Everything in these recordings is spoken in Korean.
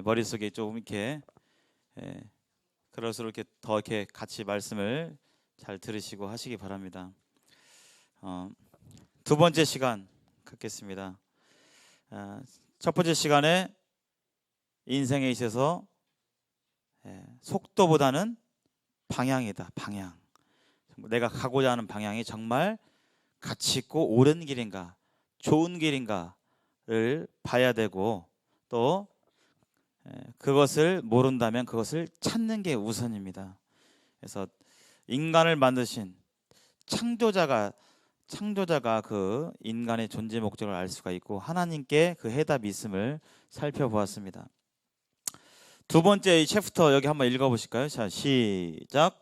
머릿속에 좀 이렇게 그럴수록 이렇게 더 이렇게 같이 말씀을 잘 들으시고 하시기 바랍니다. 두 번째 시간 갖겠습니다. 첫 번째 시간에 인생에 있어서 속도보다는 방향이다. 방향. 내가 가고자 하는 방향이 정말 가치 있고 옳은 길인가, 좋은 길인가를 봐야 되고, 또 그것을 모른다면 그것을 찾는 게 우선입니다. 그래서 인간을 만드신 창조자가 그 인간의 존재 목적을 알 수가 있고 하나님께 그 해답이 있음을 살펴보았습니다. 두 번째 이 챕터 여기 한번 읽어보실까요? 자, 시작.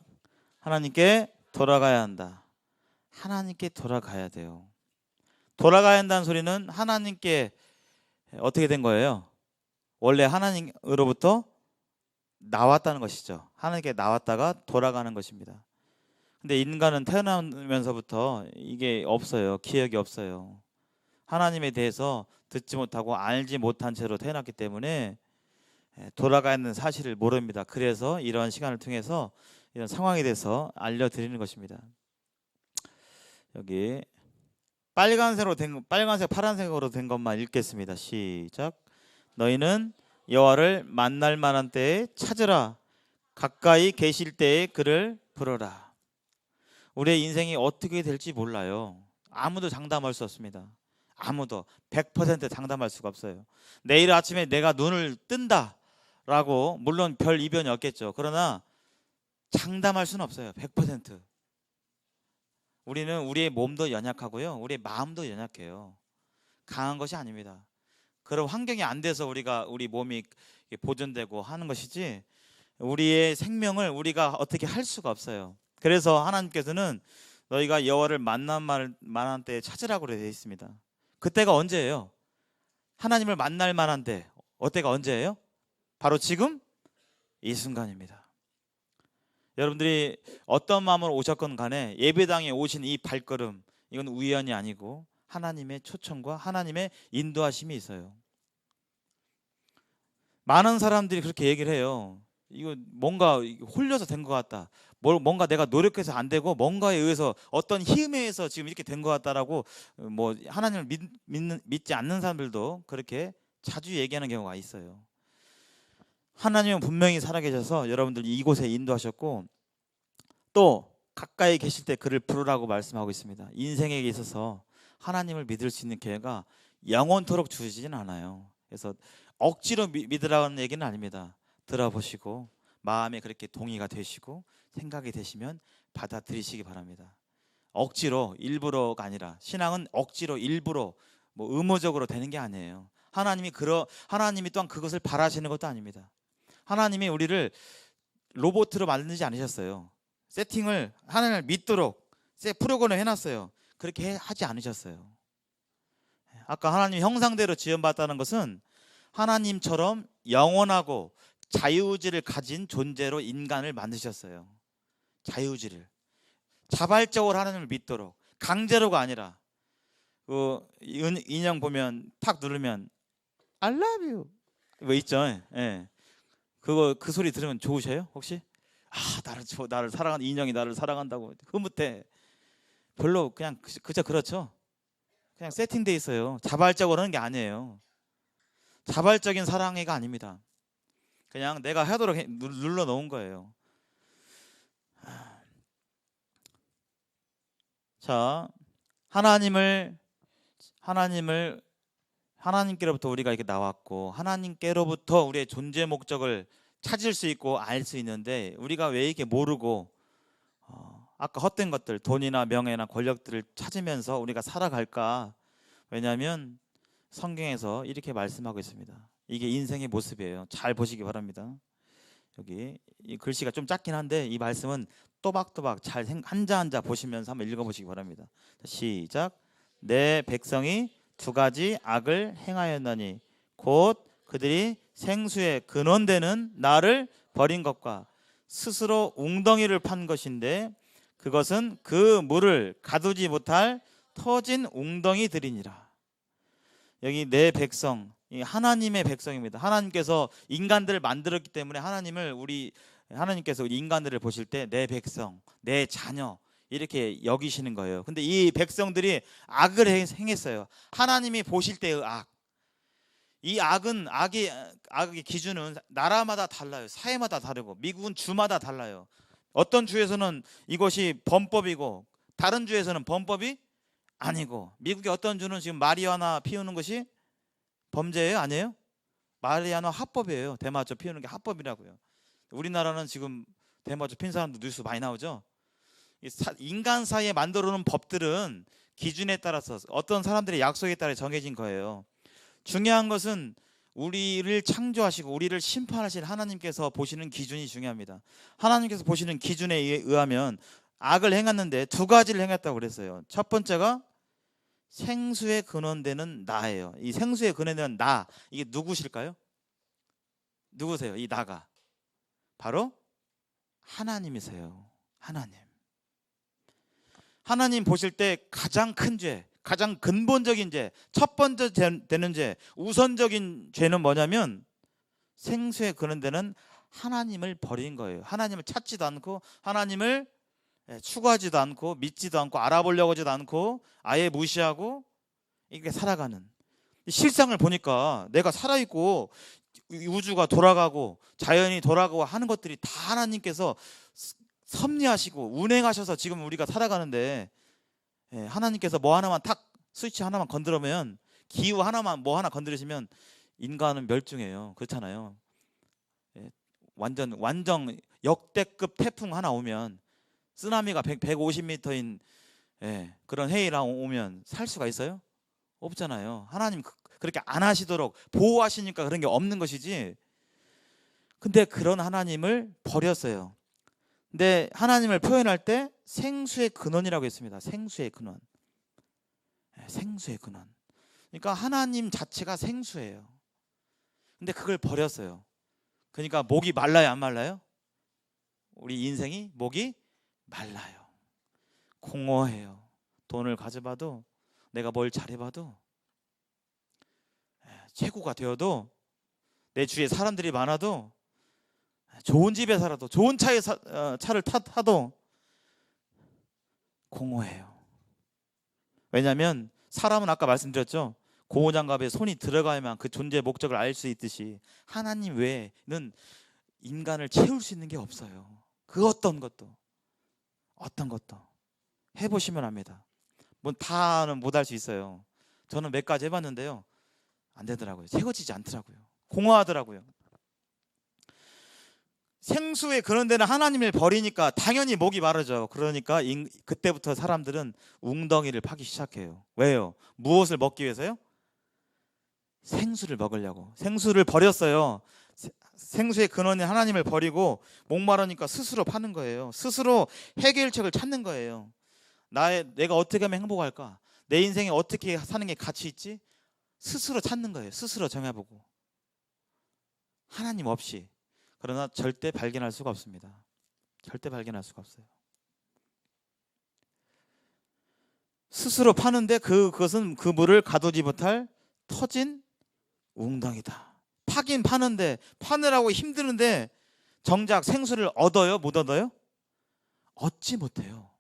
하나님께 돌아가야 한다. 하나님께 돌아가야 돼요. 돌아가야 한다는 소리는 하나님께 어떻게 된 거예요? 원래 하나님으로부터 나왔다는 것이죠. 하나님께 나왔다가 돌아가는 것입니다. 근데 인간은 태어나면서부터 이게 없어요. 기억이 없어요. 하나님에 대해서 듣지 못하고 알지 못한 채로 태어났기 때문에 돌아가야 하는 사실을 모릅니다. 그래서 이러한 시간을 통해서 이런 상황에 대해서 알려드리는 것입니다. 여기 빨간색, 파란색으로 된 것만 읽겠습니다. 시작. 너희는 여호와를 만날 만한 때에 찾으라. 가까이 계실 때에 그를 부르라. 우리의 인생이 어떻게 될지 몰라요. 아무도 장담할 수 없습니다. 아무도 100% 장담할 수가 없어요. 내일 아침에 내가 눈을 뜬다라고 물론 별 이변이 없겠죠. 그러나 장담할 수는 없어요. 100%. 우리는 우리의 몸도 연약하고요. 우리의 마음도 연약해요. 강한 것이 아닙니다. 그런 환경이 안 돼서 우리 몸이 보존되고 하는 것이지 우리의 생명을 우리가 어떻게 할 수가 없어요. 그래서 하나님께서는 너희가 여호와를 만날 만한 때에 찾으라고 되어 있습니다. 그때가 언제예요? 하나님을 만날 만한 때. 어때가 언제예요? 바로 지금 이 순간입니다. 여러분들이 어떤 마음으로 오셨건 간에 예배당에 오신 이 발걸음, 이건 우연이 아니고 하나님의 초청과 하나님의 인도하심이 있어요. 많은 사람들이 그렇게 얘기를 해요. 이거 뭔가 홀려서 된 것 같다. 뭔가 내가 노력해서 안 되고 뭔가에 의해서 어떤 힘에 의해서 지금 이렇게 된 것 같다라고 뭐 하나님을 믿지 않는 사람들도 그렇게 자주 얘기하는 경우가 있어요. 하나님은 분명히 살아계셔서 여러분들 이곳에 인도하셨고 또 가까이 계실 때 그를 부르라고 말씀하고 있습니다. 인생에 있어서 하나님을 믿을 수 있는 기회가 영원토록 주시지는 않아요. 그래서 억지로 믿으라는 얘기는 아닙니다. 들어보시고 마음에 그렇게 동의가 되시고 생각이 되시면 받아들이시기 바랍니다. 억지로 일부러가 아니라 신앙은 억지로 일부러 뭐 의무적으로 되는 게 아니에요. 하나님이 또한 그것을 바라시는 것도 아닙니다. 하나님이 우리를 로봇으로 만들지 않으셨어요. 세팅을 하나님을 믿도록 프로그램을 해놨어요. 그렇게 하지 않으셨어요. 아까 하나님 형상대로 지음받았다는 것은 하나님처럼 영원하고 자유의지를 가진 존재로 인간을 만드셨어요. 자유의지를 자발적으로 하나님을 믿도록, 강제로가 아니라. 그 인형 보면 탁 누르면 I love you 뭐 있죠. 예. 그 소리 들으면 좋으셔요 혹시? 나를 사랑하는 인형이 나를 사랑한다고 흐뭇해. 별로 그냥 그저 그렇죠. 그냥 세팅돼 있어요. 자발적으로 하는 게 아니에요. 자발적인 사랑해가 아닙니다. 그냥 내가 하도록 눌러 놓은 거예요. 자, 하나님께로부터 우리가 이렇게 나왔고 하나님께로부터 우리의 존재 목적을 찾을 수 있고 알 수 있는데 우리가 왜 이렇게 모르고 아까 헛된 것들, 돈이나 명예나 권력들을 찾으면서 우리가 살아갈까? 왜냐하면 성경에서 이렇게 말씀하고 있습니다. 이게 인생의 모습이에요. 잘 보시기 바랍니다. 여기 이 글씨가 좀 작긴 한데 이 말씀은 또박또박 잘 한자 한자 보시면서 한번 읽어보시기 바랍니다. 시작. 내 백성이 두 가지 악을 행하였나니 곧 그들이 생수의 근원되는 나를 버린 것과 스스로 웅덩이를 판 것인데 그것은 그 물을 가두지 못할 터진 웅덩이들이니라. 여기 내 백성, 이 하나님의 백성입니다. 하나님께서 인간들을 만들었기 때문에 하나님께서 우리 인간들을 보실 때 내 백성, 내 자녀 이렇게 여기시는 거예요. 근데 이 백성들이 악을 행했어요. 하나님이 보실 때의 악. 이 악의 기준은 나라마다 달라요. 사회마다 다르고 미국은 주마다 달라요. 어떤 주에서는 이것이 범법이고 다른 주에서는 범법이 아니고, 미국의 어떤 주는 지금 마리화나 피우는 것이 범죄예요? 아니에요? 마리화나 합법이에요. 대마초 피우는 게 합법이라고요. 우리나라는 지금 대마초 핀 사람도 뉴스 많이 나오죠. 인간 사이에 만들어 놓은 법들은 기준에 따라서 어떤 사람들의 약속에 따라 정해진 거예요. 중요한 것은 우리를 창조하시고 우리를 심판하실 하나님께서 보시는 기준이 중요합니다. 하나님께서 보시는 기준에 의하면 악을 행했는데 두 가지를 행했다고 그랬어요. 첫 번째가 생수의 근원되는 나예요. 이 생수의 근원되는 나, 이게 누구실까요? 누구세요? 이 나가 바로 하나님이세요. 하나님 보실 때 가장 큰 죄, 가장 근본적인 죄, 첫 번째 되는 죄, 우선적인 죄는 뭐냐면 생수의 근원되는 하나님을 버린 거예요. 하나님을 찾지도 않고 하나님을 추구하지도 않고 믿지도 않고 알아보려고 하지도 않고 아예 무시하고 이렇게 살아가는, 실상을 보니까 내가 살아있고 우주가 돌아가고 자연이 돌아가고 하는 것들이 다 하나님께서 섭리하시고 운행하셔서 지금 우리가 살아가는데, 하나님께서 뭐 하나만 탁 스위치 하나만 건드리면, 기후 하나만 뭐 하나 건드리시면 인간은 멸종해요. 그렇잖아요. 완전 역대급 태풍 하나 오면, 쓰나미가 150m인 그런 해일이 오면 살 수가 있어요? 없잖아요. 하나님 그렇게 안 하시도록 보호하시니까 그런 게 없는 것이지. 근데 그런 하나님을 버렸어요. 근데 하나님을 표현할 때 생수의 근원이라고 했습니다. 생수의 근원. 생수의 근원. 그러니까 하나님 자체가 생수예요. 근데 그걸 버렸어요. 그러니까 목이 말라요, 안 말라요? 우리 인생이 목이 말라요. 공허해요. 돈을 가져봐도, 내가 뭘 잘해봐도, 최고가 되어도, 내 주위에 사람들이 많아도, 좋은 집에 살아도, 좋은 차를 타도 공허해요. 왜냐하면 사람은 아까 말씀드렸죠. 고무장갑에 손이 들어가야만 그 존재의 목적을 알 수 있듯이 하나님 외에는 인간을 채울 수 있는 게 없어요. 그 어떤 것도 해보시면 압니다. 뭐 다는 못 할 수 있어요. 저는 몇 가지 해봤는데요, 안 되더라고요. 채워지지 않더라고요. 공허하더라고요. 생수의 근원되는 하나님을 버리니까 당연히 목이 마르죠. 그러니까 그때부터 사람들은 웅덩이를 파기 시작해요. 왜요? 무엇을 먹기 위해서요? 생수를 먹으려고. 생수를 버렸어요. 생수의 근원인 하나님을 버리고 목마르니까 스스로 파는 거예요. 스스로 해결책을 찾는 거예요. 내가 어떻게 하면 행복할까? 내 인생에 어떻게 사는 게 가치 있지? 스스로 찾는 거예요. 스스로 정해보고. 하나님 없이. 그러나 절대 발견할 수가 없습니다. 절대 발견할 수가 없어요. 스스로 파는데 그것은 그 물을 가두지 못할 터진 웅덩이다. 파긴 파는데, 파느라고 힘드는데 정작 생수를 얻어요? 못 얻어요? 얻지 못해요.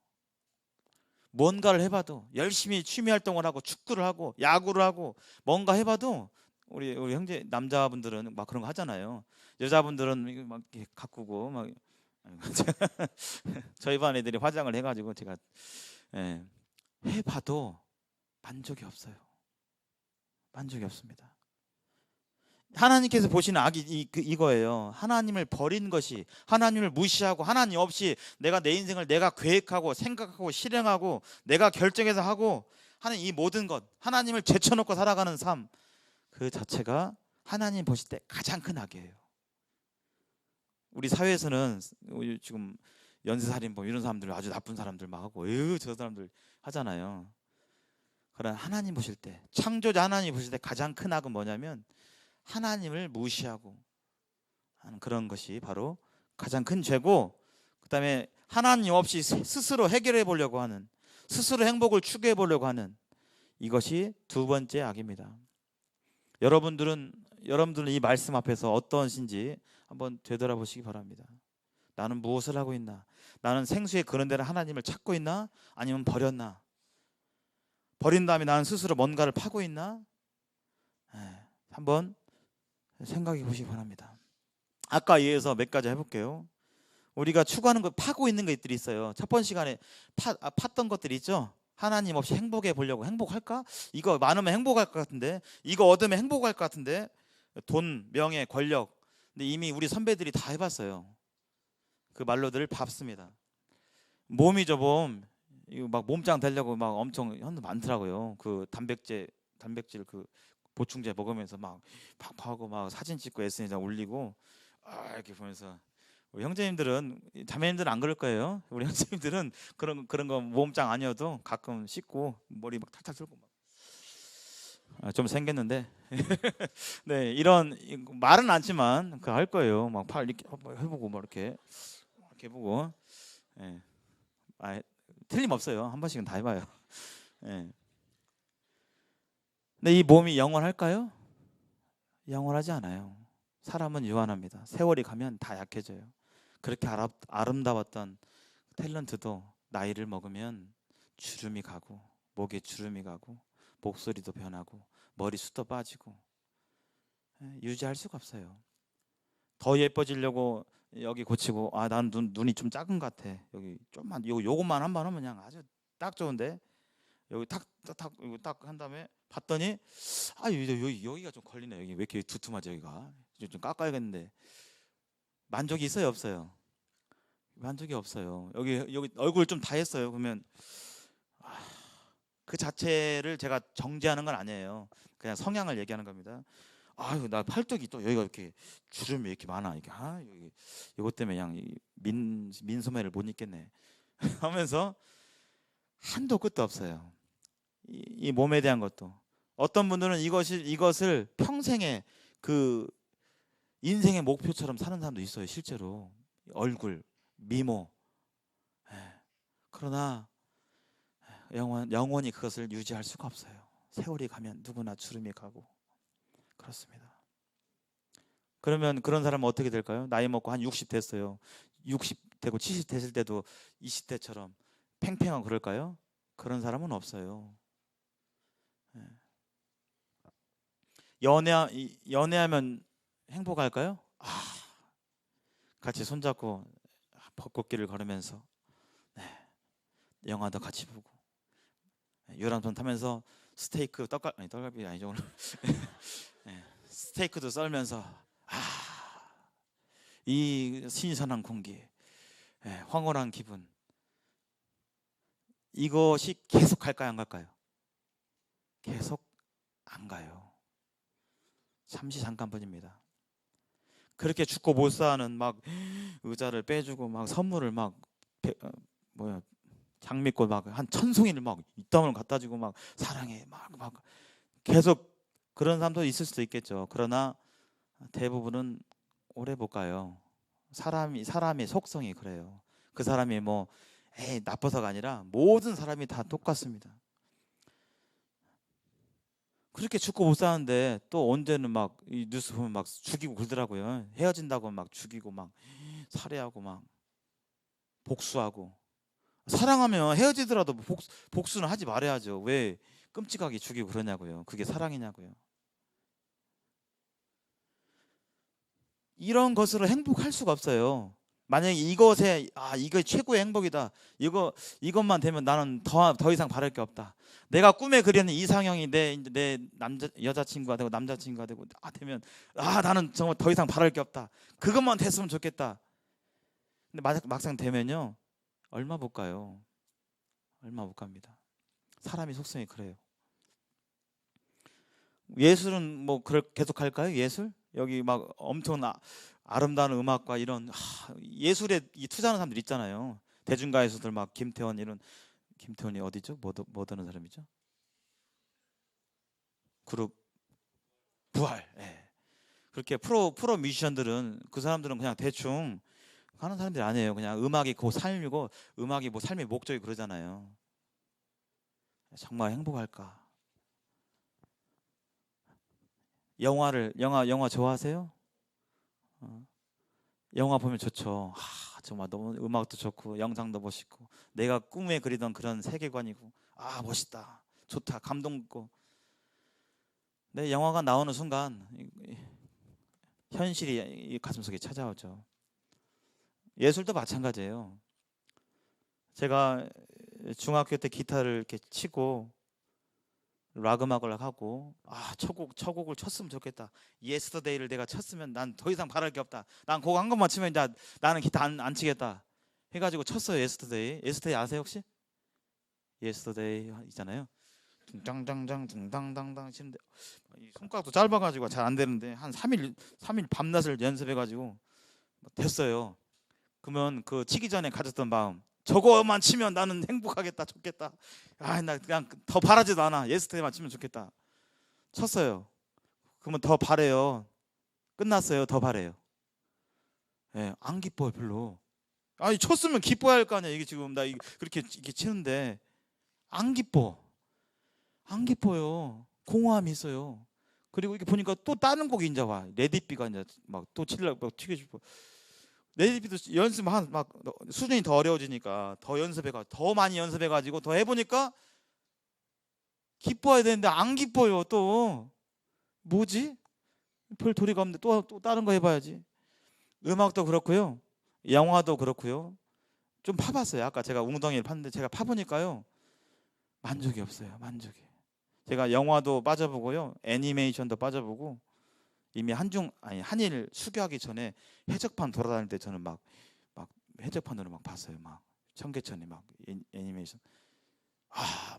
뭔가를 해봐도, 열심히 취미 활동을 하고 축구를 하고 야구를 하고 뭔가 해봐도, 우리 형제 남자분들은 막 그런 거 하잖아요. 여자분들은 막 이렇게 가꾸고 막 저희 반 애들이 화장을 해가지고 제가 해봐도 만족이 없어요. 만족이 없습니다. 하나님께서 보시는 악이 이거예요. 하나님을 버린 것이, 하나님을 무시하고 하나님 없이 내가 내 인생을 내가 계획하고 생각하고 실행하고 내가 결정해서 하고 하는 이 모든 것, 하나님을 제쳐놓고 살아가는 삶, 그 자체가 하나님 보실 때 가장 큰 악이에요. 우리 사회에서는 지금 연쇄살인범 이런 사람들, 아주 나쁜 사람들 막 하고 저 사람들 하잖아요. 그러나 하나님 보실 때, 창조자 하나님 보실 때 가장 큰 악은 뭐냐면 하나님을 무시하고 하는 그런 것이 바로 가장 큰 죄고, 그 다음에 하나님 없이 스스로 해결해 보려고 하는, 스스로 행복을 추구해 보려고 하는, 이것이 두 번째 악입니다. 여러분들은 이 말씀 앞에서 어떠신지 한번 되돌아보시기 바랍니다. 나는 무엇을 하고 있나? 나는 생수의 그런 데를 하나님을 찾고 있나? 아니면 버렸나? 버린 다음에 나는 스스로 뭔가를 파고 있나? 한번 생각해 보시기 바랍니다. 아까 이어서 몇 가지 해볼게요. 우리가 추구하는 것, 파고 있는 것들이 있어요. 첫 번째 시간에 팠던 것들이 있죠. 하나님 없이 행복해 보려고. 행복할까? 이거 많으면 행복할 것 같은데, 이거 얻으면 행복할 것 같은데, 돈, 명예, 권력. 근데 이미 우리 선배들이 다 해봤어요. 그 말로들 밟습니다. 몸이죠, 몸. 이거 막 몸짱 되려고 막 엄청 현도 많더라고요. 그 단백질 그 보충제 먹으면서 막 팍팍하고 막 사진 찍고 SNS에 올리고 이렇게 보면서, 우리 형제님들은, 자매님들은 안 그럴 거예요. 우리 형제님들은 그런 거 몸짱 아니어도 가끔 씻고 머리 막 탈탈 털고 막 좀 생겼는데 네, 이런 말은 않지만 그 할 거예요. 막 팔 이렇게 해보고 막 이렇게 보고. 예. 틀림없어요. 한 번씩은 다 해봐요. 예. 근데 이 몸이 영원할까요? 영원하지 않아요. 사람은 유한합니다. 세월이 가면 다 약해져요. 그렇게 아름다웠던 탤런트도 나이를 먹으면 주름이 가고, 목에 주름이 가고, 목소리도 변하고, 머리숱도 빠지고, 유지할 수가 없어요. 더 예뻐지려고 여기 고치고, 난 눈이 좀 작은 것 같아. 여기 좀만, 요것만 한 번 하면 그냥 아주 딱 좋은데, 여기 이거 딱 한 다음에 봤더니 여기가 좀 걸리네. 여기 왜 이렇게 두툼하지? 여기가 좀 깎아야겠는데. 만족이 있어요, 없어요? 만족이 없어요. 여기 얼굴 좀 다 했어요. 그러면 그 자체를 제가 정죄하는 건 아니에요. 그냥 성향을 얘기하는 겁니다. 나 팔뚝이 또 여기가 이렇게 주름이 이렇게 많아. 이게 여기 이것 때문에 그냥 민소매를 못 입겠네 하면서 한도 끝도 없어요. 이 몸에 대한 것도. 어떤 분들은 이것을 평생의 그 인생의 목표처럼 사는 사람도 있어요. 실제로 얼굴, 미모. 그러나 영원히 그것을 유지할 수가 없어요. 세월이 가면 누구나 주름이 가고 그렇습니다. 그러면 그런 사람은 어떻게 될까요? 나이 먹고 한 60 됐어요. 60 되고 70 됐을 때도 20대처럼 팽팽하고 그럴까요? 그런 사람은 없어요. 연애하면 행복할까요? 같이 손잡고 벚꽃길을 걸으면서 영화도 같이 보고 유람선 타면서 스테이크 떡갈비 아니죠 오늘. 스테이크도 썰면서 이 신선한 공기, 황홀한 기분, 이것이 계속 갈까요, 안 갈까요? 계속 안 가요. 잠시 잠깐뿐입니다. 그렇게 죽고 못 사는 막 의자를 빼주고 막 선물을 막 장미꽃 막 한 1000송이를 막 이따만을 갖다 주고 막 사랑해 막 계속 그런 사람도 있을 수도 있겠죠. 그러나 대부분은 오래 못 가요. 사람의 속성이 그래요. 그 사람이 나빠서가 아니라 모든 사람이 다 똑같습니다. 그렇게 죽고 못 사는데 또 언제는 막 이 뉴스 보면 막 죽이고 그러더라고요. 헤어진다고 막 죽이고 막 살해하고 막 복수하고. 사랑하면 헤어지더라도 복수는 하지 말아야죠. 왜 끔찍하게 죽이고 그러냐고요. 그게 사랑이냐고요. 이런 것으로 행복할 수가 없어요. 만약에 이거 최고의 행복이다. 이것만 되면 나는 더 이상 바랄 게 없다. 내가 꿈에 그리는 이상형이 내 여자친구가 되고 남자친구가 되면 나는 정말 더 이상 바랄 게 없다. 그것만 됐으면 좋겠다. 근데 막상 되면요, 얼마 못 가요. 얼마 못 갑니다. 사람이 속성이 그래요. 예술은 계속 할까요? 예술? 여기 막 엄청 아름다운 음악과 이런 예술에 투자하는 사람들 있잖아요. 대중가요수들 막 김태원이 어디죠? 뭐 하는 사람이죠? 그룹 부활. 그렇게 프로 뮤지션들은, 그 사람들은 그냥 대충 하는 사람들이 아니에요. 그냥 음악이 그 삶이고, 음악이 삶의 목적이 그러잖아요. 정말 행복할까? 영화 좋아하세요? 영화 보면 좋죠. 정말 너무 음악도 좋고 영상도 멋있고 내가 꿈에 그리던 그런 세계관이고 멋있다, 좋다, 감동 있고. 내 영화가 나오는 순간 현실이 이 가슴속에 찾아오죠. 예술도 마찬가지예요. 제가 중학교 때 기타를 이렇게 치고 락 음악을 하고 첫 곡을 쳤으면 좋겠다. 예스터데이를 내가 쳤으면 난 더 이상 바랄 게 없다. 난 그거 한 것만 치면 이제 나는 기타 안 치겠다 해가지고 쳤어요. 예스터데이 아세요 혹시? 예스터데이 있잖아요. 둥당당당 둥당당당 치는데 손가락도 짧아가지고 잘 안 되는데 한 3일 밤낮을 연습해가지고 됐어요. 그러면 그 치기 전에 가졌던 마음, 저거만 치면 나는 행복하겠다, 좋겠다. 나 그냥 더 바라지도 않아. 예스터데이만 치면 좋겠다. 쳤어요. 그러면 더 바래요. 끝났어요. 더 바래요. 안 기뻐요 별로. 쳤으면 기뻐야 할 거 아니야. 이게 지금 나 그렇게 이렇게 치는데 안 기뻐요. 공허함이 있어요. 그리고 이렇게 보니까 또 다른 곡이 이제 와. 레디비가 이제 막 또 치려고 막 튀고 싶어. 레디비도 연습만 막 수준이 더 어려워지니까 더 많이 연습해가지고 더 해보니까 기뻐야 되는데 안 기뻐요. 또 뭐지? 별 도리가 없는데 또 다른 거 해봐야지. 음악도 그렇고요, 영화도 그렇고요. 좀 파봤어요. 아까 제가 웅덩이를 팠는데 제가 파보니까요 만족이 없어요. 만족이. 제가 영화도 빠져보고요, 애니메이션도 빠져보고 이미 한일 수교하기 전에 해적판 돌아다닐 때 저는 막 해적판으로 막 봤어요. 막 청계천에 막 애니메이션.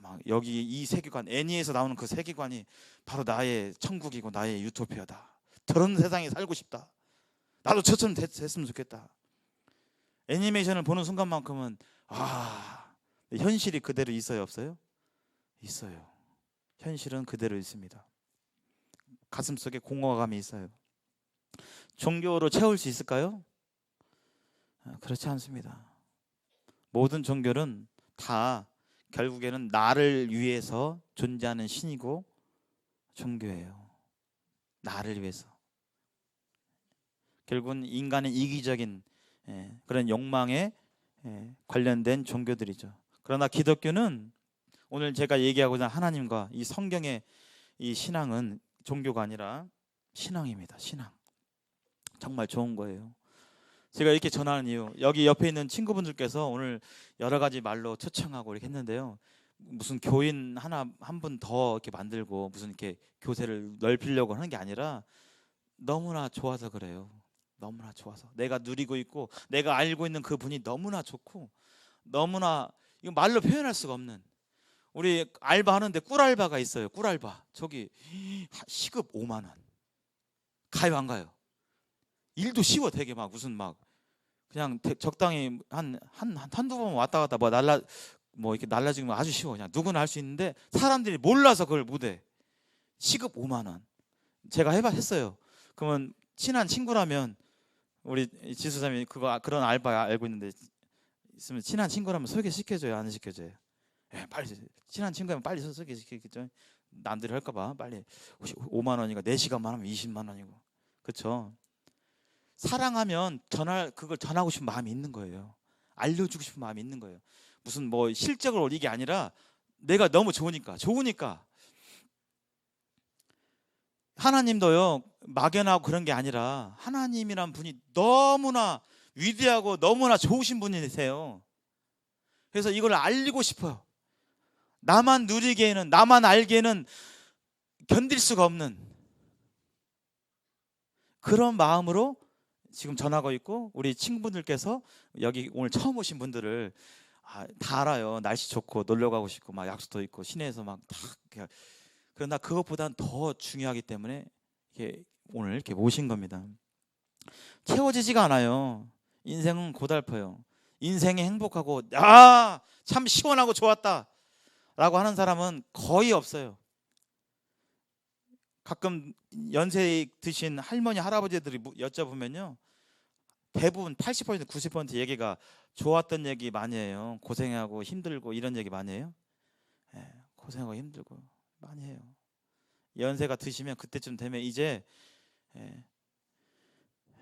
막 여기 이 세계관, 애니에서 나오는 그 세계관이 바로 나의 천국이고 나의 유토피아다. 저런 세상에 살고 싶다. 나도 저처럼 됐으면 좋겠다. 애니메이션을 보는 순간만큼은 현실이 그대로 있어요, 없어요? 있어요. 현실은 그대로 있습니다. 가슴속에 공허감이 있어요. 종교로 채울 수 있을까요? 그렇지 않습니다. 모든 종교는 다 결국에는 나를 위해서 존재하는 신이고 종교예요. 나를 위해서. 결국은 인간의 이기적인 그런 욕망에 관련된 종교들이죠. 그러나 기독교는 오늘 제가 얘기하고자 하나님과 이 성경의 이 신앙은 종교가 아니라 신앙입니다. 신앙. 정말 좋은 거예요. 제가 이렇게 전하는 이유, 여기 옆에 있는 친구분들께서 오늘 여러 가지 말로 초청하고 이렇게 했는데요. 무슨 교인 한 분 더 이렇게 만들고 무슨 이렇게 교세를 넓히려고 하는 게 아니라 너무나 좋아서 그래요. 너무나 좋아서 내가 누리고 있고 내가 알고 있는 그 분이 너무나 좋고 너무나 이거 말로 표현할 수가 없는. 우리 알바 하는데 꿀알바가 있어요. 꿀알바. 저기 시급 5만 원. 가요 안 가요? 일도 쉬워 되게 막 무슨 막 그냥 적당히 한두 번 왔다 갔다 뭐 이렇게 날라지면 아주 쉬워. 그냥 누구나 할 수 있는데 사람들이 몰라서 그걸 못해. 시급 5만 원. 제가 했어요. 그러면 친한 친구라면 우리 지수사님이 그런 알바 알고 있는데 있으면 친한 친구라면 소개시켜줘요, 안 시켜줘요? 빨리 친한 친구면 빨리 소개시키겠죠. 남들이 할까봐 빨리. 5만 원이니까 4시간만 하면 20만 원이고, 그렇죠? 사랑하면 그걸 전하고 싶은 마음이 있는 거예요. 알려주고 싶은 마음이 있는 거예요. 무슨 뭐 실적을 이게 아니라 내가 너무 좋으니까. 하나님도요 막연하고 그런 게 아니라 하나님이란 분이 너무나 위대하고 너무나 좋으신 분이세요. 그래서 이걸 알리고 싶어요. 나만 누리기에는, 나만 알기에는 견딜 수가 없는 그런 마음으로 지금 전하고 있고, 우리 친구분들께서 여기 오늘 처음 오신 분들을 다 알아요. 날씨 좋고 놀러 가고 싶고 막 약속도 있고 시내에서 막 다. 그러나 그것보단 더 중요하기 때문에 오늘 이렇게 모신 겁니다. 채워지지가 않아요. 인생은 고달퍼요. 인생이 행복하고 참 시원하고 좋았다 라고 하는 사람은 거의 없어요. 가끔 연세 드신 할머니 할아버지들이 여쭤보면요, 대부분 80% 90% 얘기가 좋았던 얘기 많이 해요. 고생하고 힘들고 이런 얘기 많이 해요. 고생하고 힘들고 많이 해요. 연세가 드시면 그때쯤 되면 이제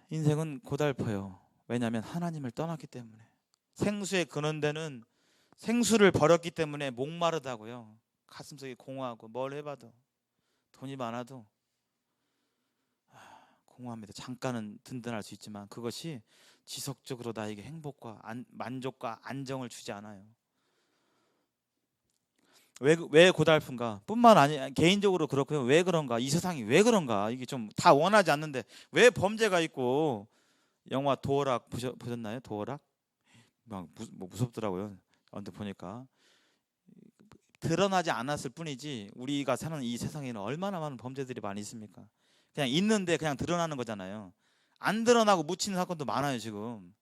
인생은 고달퍼요. 왜냐하면 하나님을 떠났기 때문에. 생수의 근원되는 생수를 버렸기 때문에 목마르다고요. 가슴속이 공허하고 뭘 해봐도 돈이 많아도 공허합니다. 잠깐은 든든할 수 있지만 그것이 지속적으로 나에게 행복과 만족과 안정을 주지 않아요. 왜 고달픈가? 뿐만 아니라 개인적으로 그렇고요. 왜 그런가? 이 세상이 왜 그런가? 이게 좀 다 원하지 않는데 왜 범죄가 있고. 영화 도어락 보셨나요? 도어락? 막 무섭더라고요. 언뜻 보니까 드러나지 않았을 뿐이지 우리가 사는 이 세상에는 얼마나 많은 범죄들이 많이 있습니까? 그냥 있는데 그냥 드러나는 거잖아요. 안 드러나고 묻히는 사건도 많아요. 지금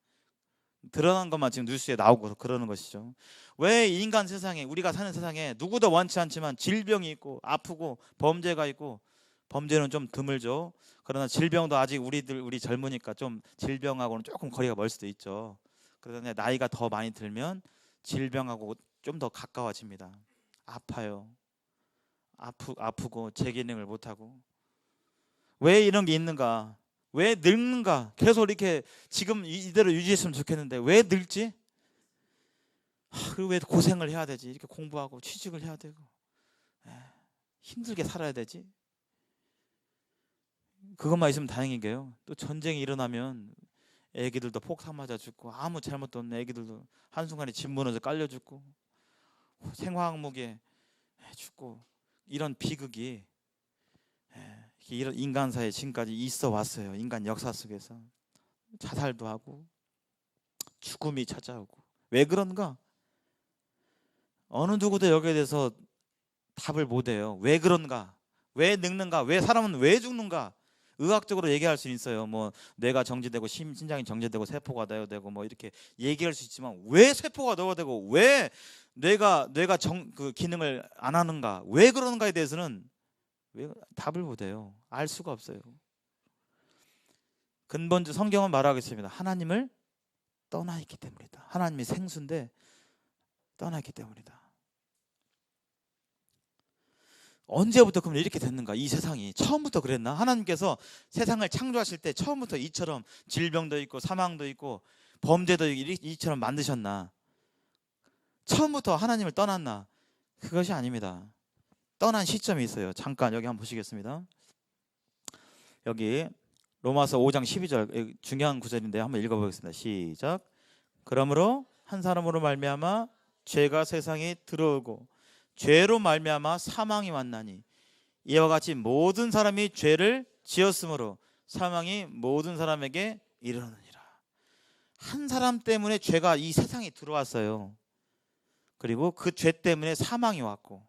드러난 것만 지금 뉴스에 나오고 그러는 것이죠. 왜 인간 세상에, 우리가 사는 세상에 누구도 원치 않지만 질병이 있고 아프고 범죄가 있고, 범죄는 좀 드물죠. 그러나 질병도 아직 우리 젊으니까 좀 질병하고는 조금 거리가 멀 수도 있죠. 그러나 나이가 더 많이 들면 질병하고 좀 더 가까워집니다. 아파요. 아프고 제 기능을 못하고. 왜 이런 게 있는가? 왜 늙는가? 계속 이렇게 지금 이대로 유지했으면 좋겠는데 왜 늙지? 그리고 왜 고생을 해야 되지? 이렇게 공부하고 취직을 해야 되고 힘들게 살아야 되지? 그것만 있으면 다행인 게요. 또 전쟁이 일어나면 애기들도 폭탄 맞아 죽고, 아무 잘못도 없는 애기들도 한순간에 집 무너져 깔려 죽고, 생화학무게 죽고, 이런 비극이 이런 인간사에 지금까지 있어 왔어요. 인간 역사 속에서 자살도 하고 죽음이 찾아오고. 왜 그런가? 어느 누구도 여기에 대해서 답을 못 해요. 왜 그런가? 왜 늙는가? 왜 사람은 왜 죽는가? 의학적으로 얘기할 수 있어요. 뭐 뇌가 정지되고 심장이 정지되고 세포가 넣어되고 뭐 이렇게 얘기할 수 있지만 왜 세포가 넣어되고 왜 뇌가 그 기능을 안 하는가? 왜 그런가에 대해서는 왜 답을 못 해요. 알 수가 없어요. 근본적 성경은 말하겠습니다. 하나님을 떠나 있기 때문이다. 하나님이 생수인데 떠나 있기 때문이다. 언제부터 그럼 이렇게 됐는가? 이 세상이 처음부터 그랬나? 하나님께서 세상을 창조하실 때 처음부터 이처럼 질병도 있고 사망도 있고 범죄도 있고 이처럼 만드셨나? 처음부터 하나님을 떠났나? 그것이 아닙니다. 떠난 시점이 있어요. 잠깐 여기 한번 보시겠습니다. 여기 로마서 5장 12절 중요한 구절인데 한번 읽어보겠습니다. 시작. 그러므로 한 사람으로 말미암아 죄가 세상에 들어오고 죄로 말미암아 사망이 왔나니 이와 같이 모든 사람이 죄를 지었으므로 사망이 모든 사람에게 이르느니라. 한 사람 때문에 죄가 이 세상에 들어왔어요. 그리고 그 죄 때문에 사망이 왔고,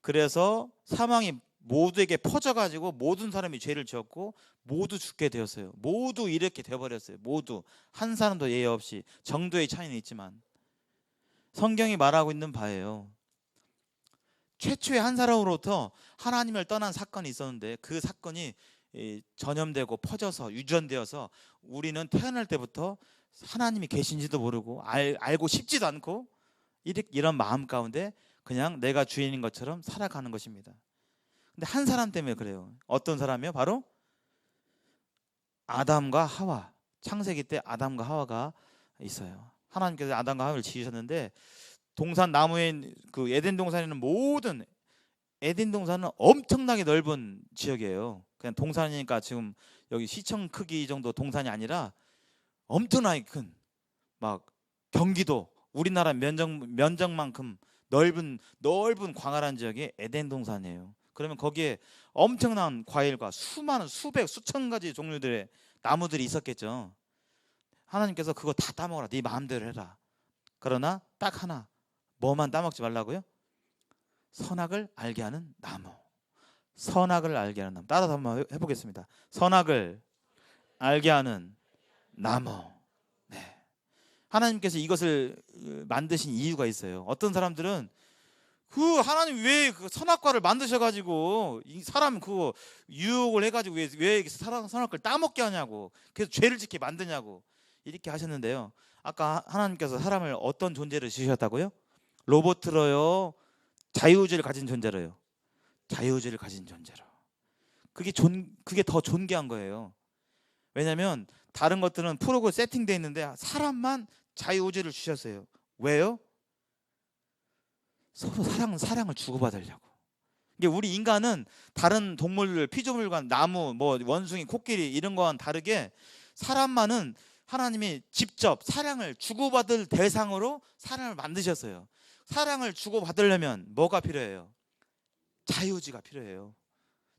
그래서 사망이 모두에게 퍼져가지고 모든 사람이 죄를 지었고 모두 죽게 되었어요. 모두 이렇게 되어버렸어요. 모두 한 사람도 예외 없이. 정도의 차이는 있지만 성경이 말하고 있는 바예요. 최초의 한 사람으로부터 하나님을 떠난 사건이 있었는데 그 사건이 전염되고 퍼져서 유전되어서 우리는 태어날 때부터 하나님이 계신지도 모르고 알고 싶지도 않고 이런 마음 가운데 그냥 내가 주인인 것처럼 살아가는 것입니다. 근데 한 사람 때문에 그래요. 어떤 사람이요? 바로 아담과 하와. 창세기 때 아담과 하와가 있어요. 하나님께서 아담과 하와를 지으셨는데 동산 나무인 그 에덴 동산에는 모든 에덴 동산은 엄청나게 넓은 지역이에요. 그냥 동산이니까 지금 여기 시청 크기 정도 동산이 아니라 엄청나게 큰, 막 경기도 우리나라 면적만큼 넓은 광활한 지역이 에덴 동산이에요. 그러면 거기에 엄청난 과일과 수많은 수백 수천 가지 종류들의 나무들이 있었겠죠. 하나님께서 그거 다 따먹어라. 네 마음대로 해라. 그러나 딱 하나, 뭐만 따먹지 말라고요? 선악을 알게 하는 나무. 선악을 알게 하는 나무. 따라서 한번 해보겠습니다. 선악을 알게 하는 나무. 네. 하나님께서 이것을 만드신 이유가 있어요. 어떤 사람들은 그 하나님 왜 그 선악과를 만드셔가지고 이 사람 그거 유혹을 해가지고 왜 선악과를 따먹게 하냐고, 그래서 죄를 짓게 만드냐고 이렇게 하셨는데요. 아까 하나님께서 사람을 어떤 존재를 지으셨다고요? 로봇으로요? 자유의지를 가진 존재로요? 자유의지를 가진 존재로. 그게 더 존귀한 거예요. 왜냐하면 다른 것들은 프로그램 세팅되어 있는데 사람만 자유의지를 주셨어요. 왜요? 서로 사랑을 주고받으려고. 이게 우리 인간은 다른 동물들, 피조물과 나무, 뭐 원숭이, 코끼리 이런 거와는 다르게 사람만은 하나님이 직접 사랑을 주고받을 대상으로 사람을 만드셨어요. 사랑을 주고받으려면 뭐가 필요해요? 자유의지가 필요해요.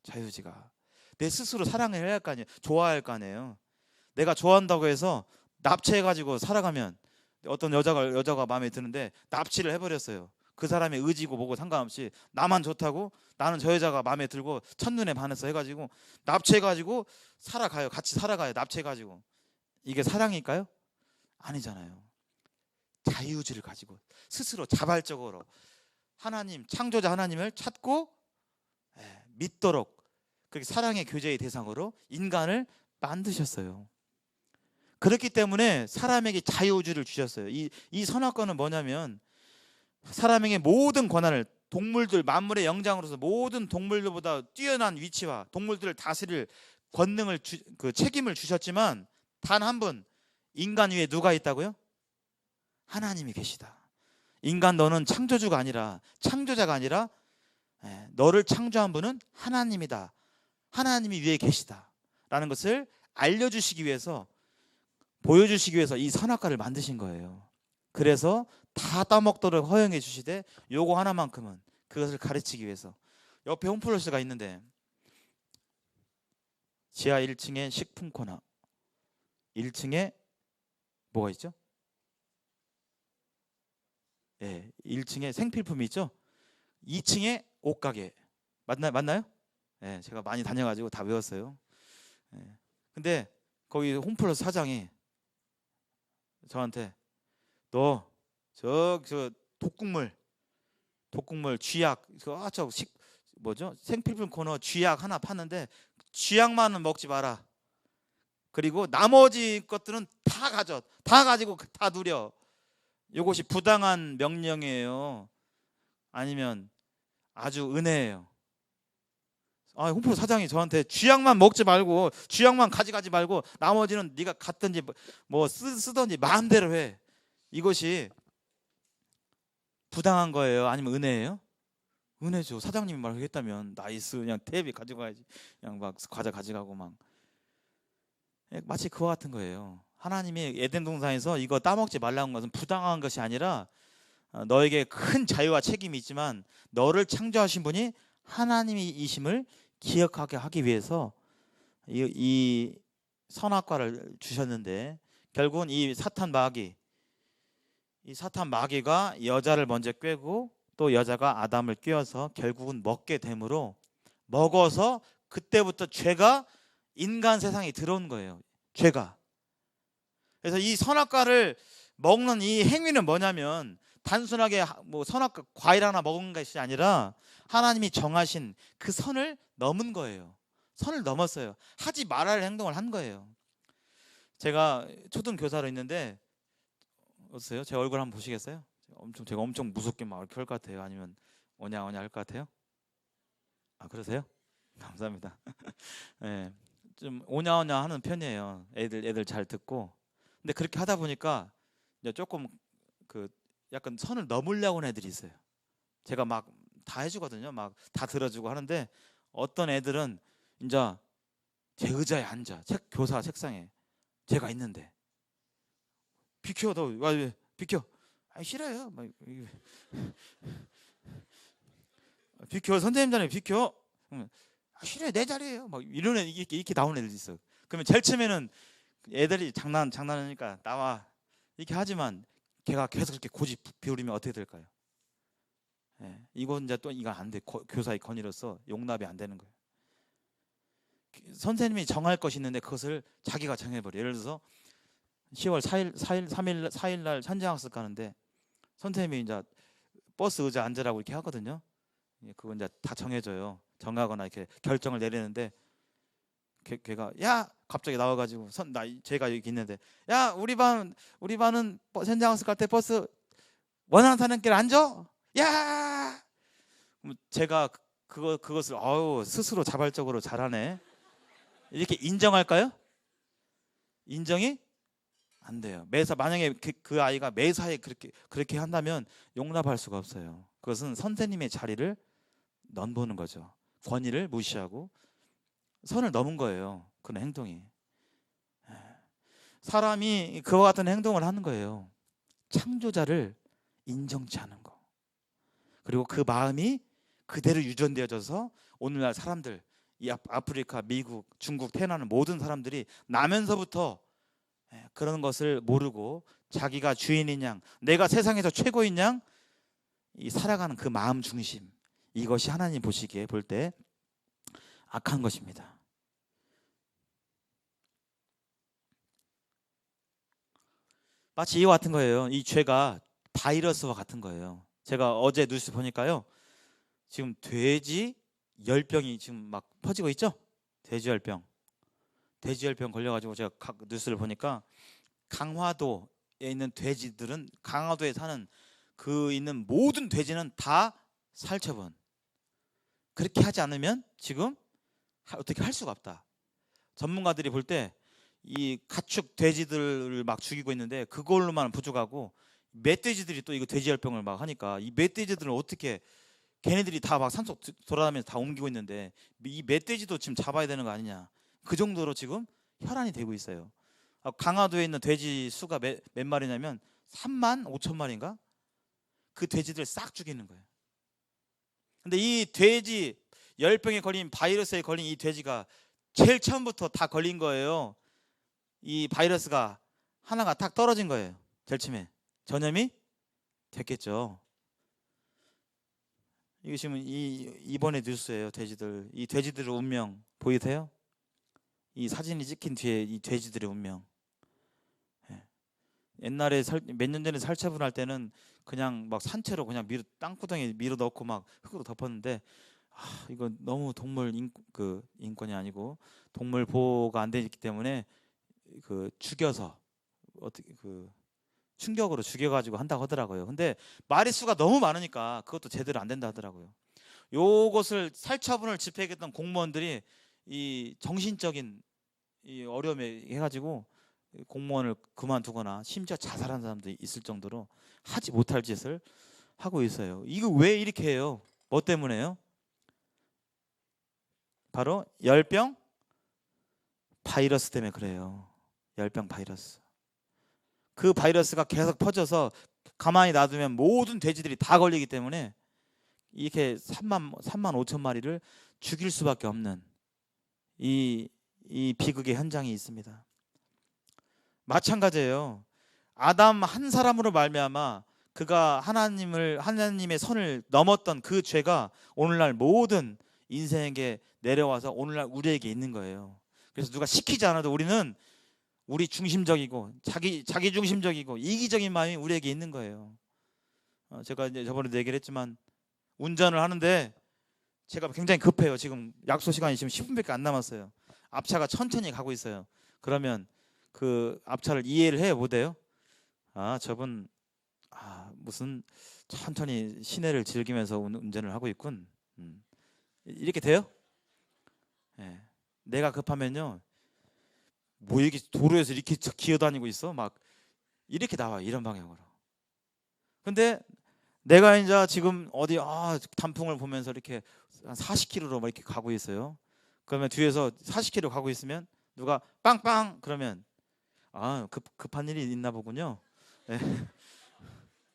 자유의지가. 내 스스로 사랑을 해야 할 거 아니에요. 좋아야 할 거 아니에요. 내가 좋아한다고 해서 납치해가지고 살아가면 어떤 여자가 마음에 드는데 납치를 해버렸어요. 그 사람의 의지고 뭐고 상관없이 나만 좋다고, 나는 저 여자가 마음에 들고 첫눈에 반해서 해가지고 납치해가지고 살아가요. 같이 살아가요. 납치해가지고. 이게 사랑일까요? 아니잖아요. 자유의지를 가지고 스스로 자발적으로 하나님, 창조자 하나님을 찾고 믿도록 그렇게 사랑의 교제의 대상으로 인간을 만드셨어요. 그렇기 때문에 사람에게 자유의지를 주셨어요. 이 선악과는 뭐냐면 사람에게 모든 권한을, 동물들, 만물의 영장으로서 모든 동물들보다 뛰어난 위치와 동물들을 다스릴 권능을 그 책임을 주셨지만 단 한 분, 인간 위에 누가 있다고요? 하나님이 계시다. 인간 너는 창조주가 아니라, 창조자가 아니라 너를 창조한 분은 하나님이다. 하나님이 위에 계시다 라는 것을 알려주시기 위해서, 보여주시기 위해서 이 선악과를 만드신 거예요. 그래서 다 따먹도록 허용해 주시되 요거 하나만큼은 그것을 가르치기 위해서. 옆에 홈플러스가 있는데 지하 1층에 식품 코너, 1층에 뭐가 있죠? 1층에 생필품이 있죠? 2층에 옷가게. 맞나요? 제가 많이 다녀가지고 다 외웠어요. 근데 거기 홈플러스 사장이 저한테 너 저 독국물 쥐약 뭐죠? 생필품 코너 쥐약 하나 파는데 쥐약만은 먹지 마라. 그리고 나머지 것들은 다 가지고 다 누려. 이것이 부당한 명령이에요? 아니면 아주 은혜예요? 홈플러스 사장이 저한테 쥐약만 먹지 말고, 쥐약만 가져가지 말고 나머지는 네가 갖든지 뭐 쓰든지 마음대로 해. 이것이 부당한 거예요? 아니면 은혜예요? 은혜죠. 사장님이 말하겠다면 나이스, 그냥 탭이 가져가야지. 그냥 막 과자 가져가고 막. 마치 그와 같은 거예요. 하나님이 에덴 동산에서 이거 따먹지 말라는 것은 부당한 것이 아니라 너에게 큰 자유와 책임이 있지만 너를 창조하신 분이 하나님이심을 기억하게 하기 위해서 이 선악과를 주셨는데, 결국은 이 사탄 마귀가 여자를 먼저 꾀고 또 여자가 아담을 꾀어서 결국은 먹게 되므로, 먹어서 그때부터 죄가 인간 세상에 들어온 거예요. 죄가. 그래서 이 선악과를 먹는 이 행위는 뭐냐면 단순하게 뭐 선악과 과일 하나 먹은 것이 아니라 하나님이 정하신 그 선을 넘은 거예요. 선을 넘었어요. 하지 말아야 할 행동을 한 거예요. 제가 초등교사로 있는데 어떠세요? 제 얼굴 한번 보시겠어요? 제가 엄청 무섭게 막 이렇게 할 것 같아요? 아니면 오냐오냐 할 것 같아요? 그러세요? 감사합니다. 좀 오냐오냐 하는 편이에요. 애들 잘 듣고. 근데 그렇게 하다 보니까 이제 조금 그 약간 선을 넘으려고 하는 애들이 있어요. 제가 막 다 해주거든요. 막 다 들어주고 하는데 어떤 애들은 이제 제 의자에 앉아. 교사 책상에 제가 있는데 비켜, 너 왜 비켜? 싫어요. 막 비켜, 선생님 자리에 비켜. 싫어요, 내 자리예요. 막 이런 애 이렇게 나오는 애들이 있어. 그러면 제일 처음에는 애들이 장난하니까 나와 이렇게 하지만 걔가 계속 그렇게 고집 비우리면 어떻게 될까요? 이건 이제 또 이거 안 돼. 교사의 권위로서 용납이 안 되는 거예요. 선생님이 정할 것이 있는데 그것을 자기가 정해버려. 예를 들어서 10월 4일 날 현장학습 가는데 선생님이 이제 버스 의자 앉으라고 이렇게 하거든요. 그건 이제 다 정해져요. 정하거나 이렇게 결정을 내리는데 걔가 야 갑자기 나와가지고 제가 여기 있는데 야 우리 반은 현장학습 갈 때 버스 원하는 사람끼리 앉아. 야 그럼 제가 그것을 스스로 자발적으로 잘하네. 이렇게 인정할까요? 인정이 안 돼요. 만약에 그 아이가 매사에 그렇게 한다면 용납할 수가 없어요. 그것은 선생님의 자리를 넘보는 거죠. 권위를 무시하고 선을 넘은 거예요. 그런 행동이. 사람이 그와 같은 행동을 하는 거예요. 창조자를 인정치 않은 거. 그리고 그 마음이 그대로 유전되어져서 오늘날 사람들, 이 아프리카, 미국, 중국 태어나는 모든 사람들이 나면서부터 그런 것을 모르고 자기가 주인인 양, 내가 세상에서 최고인 양 이 살아가는 그 마음 중심, 이것이 하나님 보시기에 볼 때 악한 것입니다. 마치 이와 같은 거예요. 이 죄가 바이러스와 같은 거예요. 제가 어제 뉴스 보니까요, 지금 돼지 열병이 지금 막 퍼지고 있죠. 돼지 열병 걸려가지고 제가 각 뉴스를 보니까 강화도에 있는 돼지들은, 강화도에 사는 그 있는 모든 돼지는 다 살처분. 그렇게 하지 않으면 지금 어떻게 할 수가 없다. 전문가들이 볼 때 이 가축 돼지들을 막 죽이고 있는데 그걸로만 부족하고 멧돼지들이 또 이거 돼지열병을 막 하니까 이 멧돼지들은 어떻게, 걔네들이 다 막 산속 돌아다니면서 다 옮기고 있는데 이 멧돼지도 지금 잡아야 되는 거 아니냐. 그 정도로 지금 혈안이 되고 있어요. 강화도에 있는 돼지 수가 몇 마리냐면 3만 5천 마리인가? 그 돼지들 싹 죽이는 거예요. 근데 이 돼지 열병에 걸린, 바이러스에 걸린 이 돼지가 제일 처음부터 다 걸린 거예요. 이 바이러스가 하나가 탁 떨어진 거예요. 제일 처음에 전염이 됐겠죠. 이게 지금 이번에 뉴스예요. 돼지들, 이 돼지들의 운명 보이세요? 이 사진이 찍힌 뒤에 이 돼지들의 운명. 옛날에 몇 년 전에 살처분할 때는 그냥 막 산채로 그냥 땅구덩이에 밀어 넣고 막 흙으로 덮었는데, 이건 너무 동물 인권이 아니고 동물 보호가 안 되기 때문에 죽여서 어떻게 충격으로 죽여가지고 한다고 하더라고요. 근데 마리수가 너무 많으니까 그것도 제대로 안 된다 하더라고요. 요것을 살처분을 집행했던 공무원들이 이 정신적인 이 어려움에 해가지고 공무원을 그만두거나 심지어 자살한 사람도 있을 정도로 하지 못할 짓을 하고 있어요. 이거 왜 이렇게 해요? 뭐 때문에요? 바로 열병 바이러스 때문에 그래요. 열병 바이러스. 그 바이러스가 계속 퍼져서 가만히 놔두면 모든 돼지들이 다 걸리기 때문에 이렇게 3만 5천 마리를 죽일 수밖에 없는 이 비극의 현장이 있습니다. 마찬가지예요. 아담 한 사람으로 말미암아 그가 하나님의 선을 넘었던 그 죄가 오늘날 모든 인생에게 내려와서 오늘날 우리에게 있는 거예요. 그래서 누가 시키지 않아도 우리는 우리 중심적이고 자기 중심적이고 이기적인 마음이 우리에게 있는 거예요. 제가 이제 저번에도 얘기를 했지만 운전을 하는데 제가 굉장히 급해요. 지금 약속 시간이 지금 10분밖에 안 남았어요. 앞차가 천천히 가고 있어요. 그러면 그 앞차를 이해를 해 못해요? 저분 무슨 천천히 시내를 즐기면서 운전을 하고 있군. 이렇게 돼요? 네. 내가 급하면요, 뭐 이렇게 도로에서 이렇게 기어다니고 있어? 막 이렇게 나와, 이런 방향으로. 근데 내가 이제 지금 어디 단풍을 보면서 이렇게 한 40km로 막 이렇게 가고 있어요. 그러면 뒤에서 40km 가고 있으면 누가 빵빵 그러면 급한 일이 있나 보군요. 네.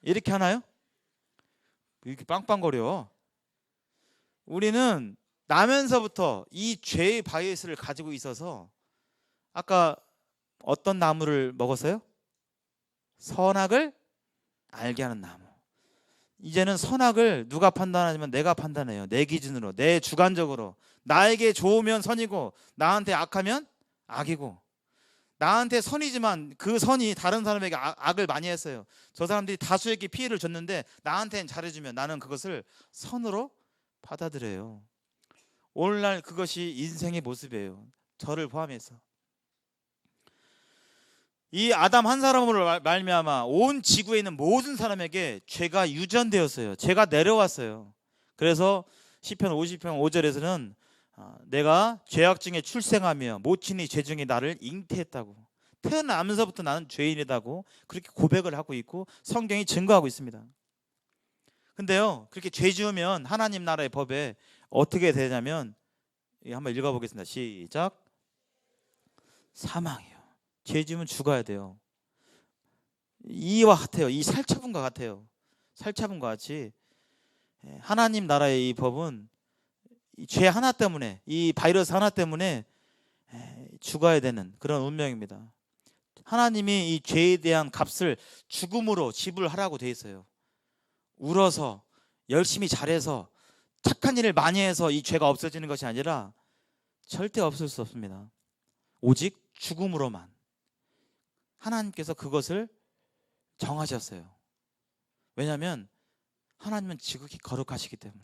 이렇게 하나요? 이렇게 빵빵거려. 우리는 나면서부터 이 죄의 바이러스를 가지고 있어서, 아까 어떤 나무를 먹었어요? 선악을 알게 하는 나무. 이제는 선악을 누가 판단하냐면 내가 판단해요. 내 기준으로, 내 주관적으로. 나에게 좋으면 선이고 나한테 악하면 악이고, 나한테 선이지만 그 선이 다른 사람에게 악을 많이 했어요. 저 사람들이 다수에게 피해를 줬는데 나한테는 잘해주면 나는 그것을 선으로 받아들여요. 오늘날 그것이 인생의 모습이에요. 저를 포함해서. 이 아담 한 사람으로 말미암아 온 지구에 있는 모든 사람에게 죄가 유전되었어요. 죄가 내려왔어요. 그래서 시편 50편 5절에서는 내가 죄악 중에 출생하며 모친이 죄 중에 나를 잉태했다고, 태어나면서부터 나는 죄인이라고 그렇게 고백을 하고 있고 성경이 증거하고 있습니다. 근데요, 그렇게 죄 지으면 하나님 나라의 법에 어떻게 되냐면, 한번 읽어보겠습니다. 시작. 사망이요. 죄 지으면 죽어야 돼요. 이와 같아요. 이 살처분과 같아요. 살처분과 같이 하나님 나라의 이 법은 이 죄 하나 때문에, 이 바이러스 하나 때문에 죽어야 되는 그런 운명입니다. 하나님이 이 죄에 대한 값을 죽음으로 지불하라고 돼 있어요. 울어서 열심히 잘해서 착한 일을 많이 해서 이 죄가 없어지는 것이 아니라 절대 없을 수 없습니다. 오직 죽음으로만. 하나님께서 그것을 정하셨어요. 왜냐하면 하나님은 지극히 거룩하시기 때문에.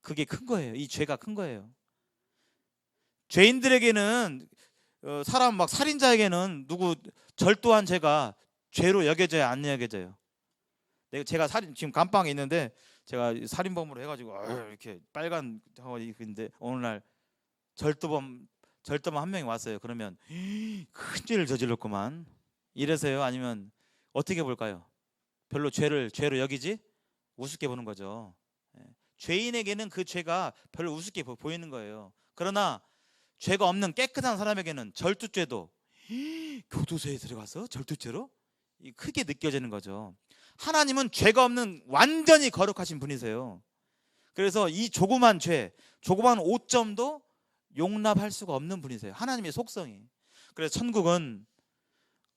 그게 큰 거예요. 이 죄가 큰 거예요. 죄인들에게는, 사람 막 살인자에게는 누구 절도한 죄가 죄로 여겨져야 안 여겨져요. 제가 지금 감방에 있는데 제가 살인범으로 해가지고 이렇게 빨간 인데 오늘날 절도범 한 명이 왔어요. 그러면 큰 죄를 저질렀구만 이래서요? 아니면 어떻게 볼까요? 별로 죄로 여기지 우습게 보는 거죠. 죄인에게는 그 죄가 별로 우습게 보이는 거예요. 그러나 죄가 없는 깨끗한 사람에게는 절투죄도 교도소에 들어가서 절투죄로 크게 느껴지는 거죠. 하나님은 죄가 없는 완전히 거룩하신 분이세요. 그래서 이 조그만 죄, 조그만 오점도 용납할 수가 없는 분이세요. 하나님의 속성이. 그래서 천국은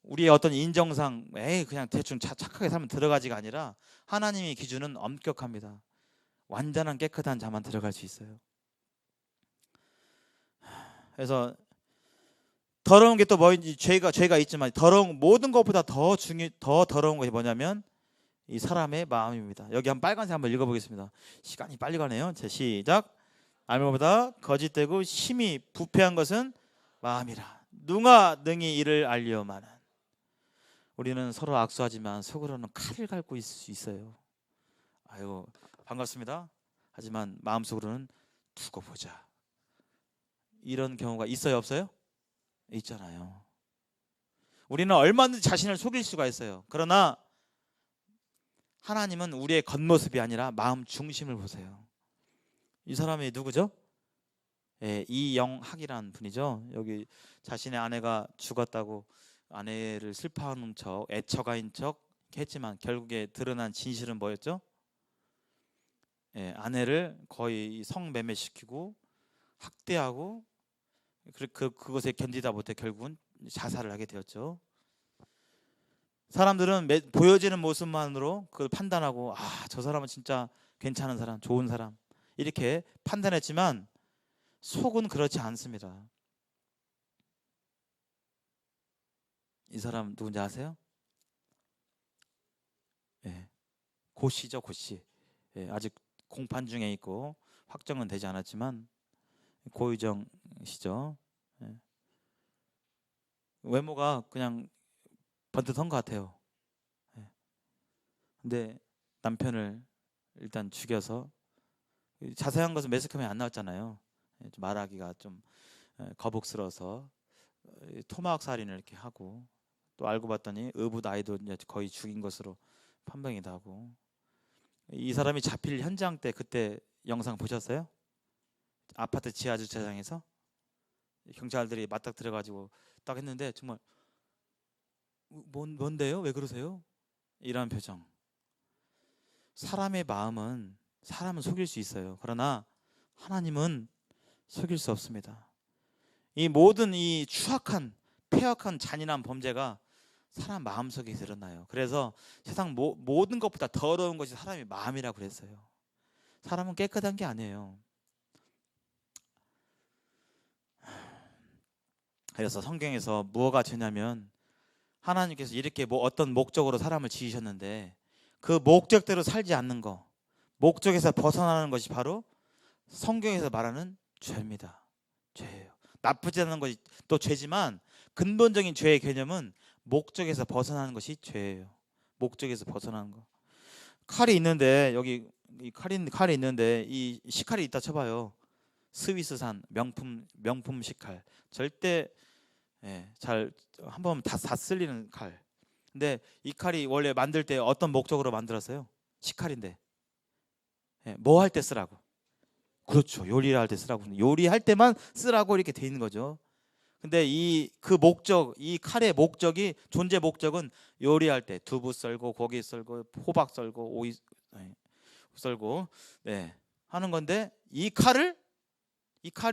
우리의 어떤 인정상 그냥 대충 착하게 살면 들어가지가 아니라 하나님의 기준은 엄격합니다. 완전한 깨끗한 자만 들어갈 수 있어요. 그래서 더러운 게 또 뭐인지, 죄가 있지만 더러운, 모든 것보다 더 더러운 것이 뭐냐면 이 사람의 마음입니다. 여기 한 빨간색 한번 읽어보겠습니다. 시간이 빨리 가네요. 자, 시작. 알면보다 거짓되고 심히 부패한 것은 마음이라. 누가 능히 이를 알리오마는. 우리는 서로 악수하지만 속으로는 칼을 갈고 있을 수 있어요. 아유, 반갑습니다. 하지만 마음속으로는 두고 보자. 이런 경우가 있어요, 없어요? 있잖아요. 우리는 얼마든지 자신을 속일 수가 있어요. 그러나 하나님은 우리의 겉모습이 아니라 마음 중심을 보세요. 이 사람이 누구죠? 이영학이라는 분이죠. 여기 자신의 아내가 죽었다고 아내를 슬퍼하는 척, 애처가인 척 했지만 결국에 드러난 진실은 뭐였죠? 아내를 거의 성매매시키고 학대하고 그것에 견디다 못해 결국은 자살을 하게 되었죠. 사람들은 보여지는 모습만으로 그걸 판단하고 저 사람은 진짜 괜찮은 사람, 좋은 사람 이렇게 판단했지만 속은 그렇지 않습니다. 이 사람 누군지 아세요? 고 씨죠, 고 씨. 아직 공판 중에 있고 확정은 되지 않았지만 고유정 씨죠. 외모가 그냥 번듯한 것 같아요. 근데 남편을 일단 죽여서, 자세한 것은 매스컴에 안 나왔잖아요. 말하기가 좀 거북스러워서 토마호크 살인을 이렇게 하고, 또 알고 봤더니 의붓 아이도 이제 거의 죽인 것으로 판명이 나고. 이 사람이 잡힐 현장 때 그때 영상 보셨어요? 아파트 지하 주차장에서 경찰들이 맞닥 들어가지고 딱 했는데 정말 뭔데요? 왜 그러세요? 이런 표정. 사람의 마음은 사람은 속일 수 있어요. 그러나 하나님은 속일 수 없습니다. 이 모든 이 추악한 폐역한 잔인한 범죄가 사람 마음속에 드러나요. 그래서 세상 모든 것보다 더러운 것이 사람의 마음이라고 그랬어요. 사람은 깨끗한 게 아니에요. 그래서 성경에서 무엇가 되냐면, 하나님께서 이렇게 어떤 목적으로 사람을 지으셨는데 그 목적대로 살지 않는 거, 목적에서 벗어나는 것이 바로 성경에서 말하는 죄입니다. 죄예요. 나쁘지 않은 것이 또 죄지만 근본적인 죄의 개념은 목적에서 벗어나는 것이 죄예요. 목적에서 벗어나는 거. 칼이 있는데 여기 이 칼이 있는데 이 식칼이 있다 쳐봐요. 스위스산 명품 식칼. 절대 잘 한번 다 쓸리는 칼. 근데 이 칼이 원래 만들 때 어떤 목적으로 만들었어요? 식칼인데. 뭐 할 때 쓰라고? 그렇죠. 요리를 할 때 쓰라고. 요리할 때만 쓰라고 이렇게 돼 있는 거죠. 근데 이 칼의 목적이 존재 목적은 요리할 때 두부 썰고 고기 썰고 호박 썰고 오이 썰고 하는 건데 이 칼이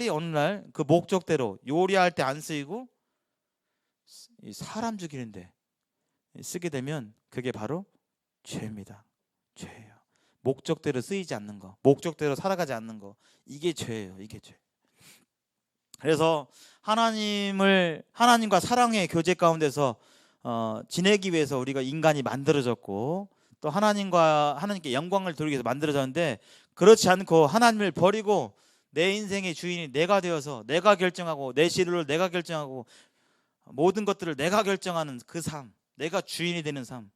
어느 날 그 목적대로 요리할 때 안 쓰이고 사람 죽이는데 쓰게 되면 그게 바로 죄입니다. 죄예요. 목적대로 쓰이지 않는 거, 목적대로 살아가지 않는 거, 이게 죄예요. 이게 죄. 그래서 하나님과 사랑의 교제 가운데서 지내기 위해서 우리가 인간이 만들어졌고, 또 하나님께 영광을 돌리기 위해서 만들어졌는데, 그렇지 않고 하나님을 버리고 내 인생의 주인이 내가 되어서 내가 결정하고 내 시를 내가 결정하고 모든 것들을 내가 결정하는 그 삶, 내가 주인이 되는 삶,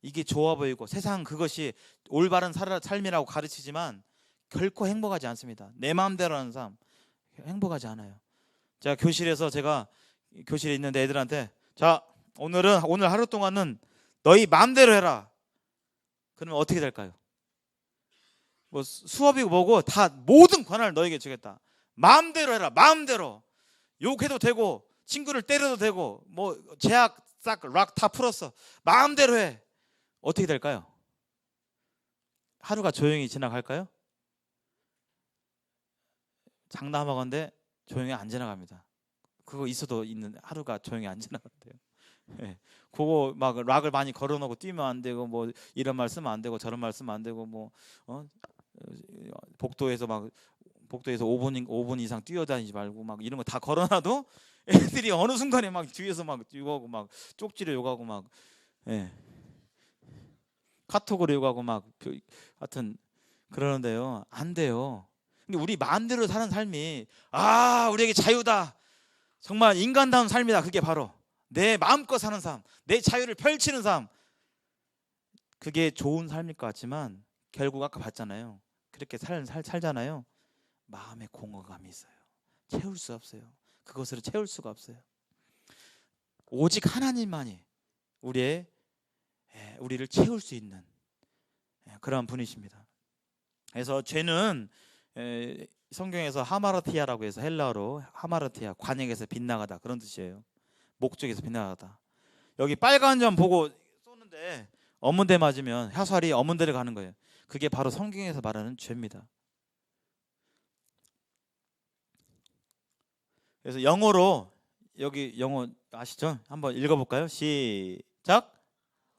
이게 좋아 보이고 세상은 그것이 올바른 삶이라고 가르치지만 결코 행복하지 않습니다. 내 마음대로 하는 삶 행복하지 않아요. 제가 교실에 있는데 애들한테, 자, 오늘 하루 동안은 너희 마음대로 해라. 그러면 어떻게 될까요? 뭐 수업이고 뭐고 다 모든 권한을 너에게 주겠다. 마음대로 해라. 마음대로. 욕해도 되고 친구를 때려도 되고 뭐 제약 싹 락 다 풀었어. 마음대로 해. 어떻게 될까요? 하루가 조용히 지나갈까요? 장담하건대 조용히 안 지나갑니다. 그거 있어도 있는 하루가 조용히 안 지나간대요. 그거 막 락을 많이 걸어놓고 뛰면 안 되고 뭐 이런 말 쓰면 안 되고 저런 말 쓰면 안 되고 뭐 복도에서 5분 이상 뛰어다니지 말고 막 이런 거 다 걸어놔도 애들이 어느 순간에 막 뒤에서 막 욕하고 막 쪽지로 욕하고 막 카톡으로 욕하고 막 하여튼 그러는데요. 안 돼요. 근데 우리 마음대로 사는 삶이 우리에게 자유다. 정말 인간다운 삶이다. 그게 바로 내 마음껏 사는 삶, 내 자유를 펼치는 삶. 그게 좋은 삶일 것 같지만 결국 아까 봤잖아요. 그렇게 살잖아요. 마음에 공허감이 있어요. 채울 수 없어요. 그것을 채울 수가 없어요. 오직 하나님만이 우리를 채울 수 있는 그런 분이십니다. 그래서 죄는 성경에서 하마르티아라고 해서 헬라어로 하마르티아, 관역에서 빗나가다 그런 뜻이에요. 목적에서 빗나가다. 여기 빨간 점 보고 쏘는데 어문대 맞으면 화살이 어문대를 가는 거예요. 그게 바로 성경에서 말하는 죄입니다. 그래서 영어로 여기 영어 아시죠? 한번 읽어볼까요? 시작.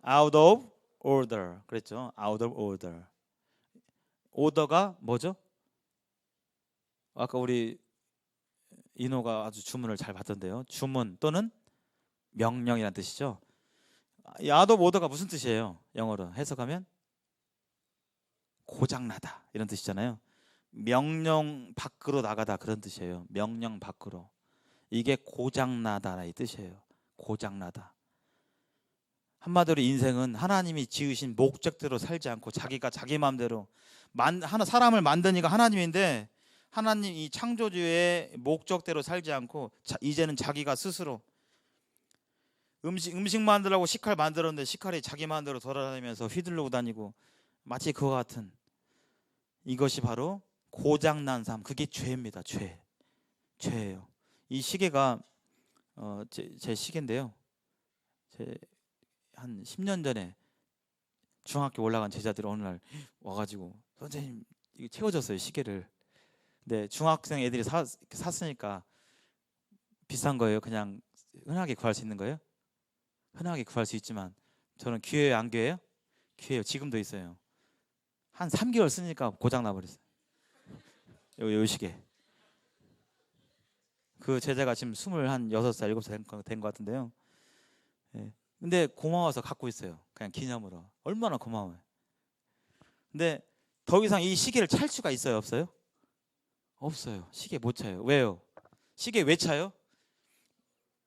Out of order. 그랬죠? Out of order. 오더가 뭐죠? 아까 우리 인호가 아주 주문을 잘 받던데요. 주문 또는 명령이란 뜻이죠. out of order가 무슨 뜻이에요? 영어로 해석하면 고장나다 이런 뜻이잖아요. 명령 밖으로 나가다 그런 뜻이에요. 명령 밖으로. 이게 고장나다 이 뜻이에요. 고장나다. 한마디로 인생은 하나님이 지으신 목적대로 살지 않고 자기가 자기 마음대로 사람을 만드니까 하나님인데 하나님 이 창조주의 목적대로 살지 않고 이제는 자기가 스스로 음식 만들라고 식칼 만들었는데 식칼이 자기 마음대로 돌아다니면서 휘둘르고 다니고 마치 그와 같은 이것이 바로 고장난 삶. 그게 죄입니다. 죄예요. 이 시계가 제 시계인데요. 한 10년 전에 중학교 올라간 제자들이 어느 날 와가지고 선생님 이게 채워졌어요 시계를. 근데 중학생 애들이 샀으니까 비싼 거예요. 그냥 흔하게 구할 수 있는 거예요. 흔하게 구할 수 있지만 저는 귀해요 안 귀해요? 귀해요. 지금도 있어요. 한 3개월 쓰니까 고장 나버렸어요. 요 시계. 그 제자가 지금 26살 7살 된 것 같은데요. 근데 고마워서 갖고 있어요. 그냥 기념으로. 얼마나 고마워요. 근데 더 이상 이 시계를 찰 수가 있어요 없어요? 없어요. 시계 못 차요. 왜요? 시계 왜 차요?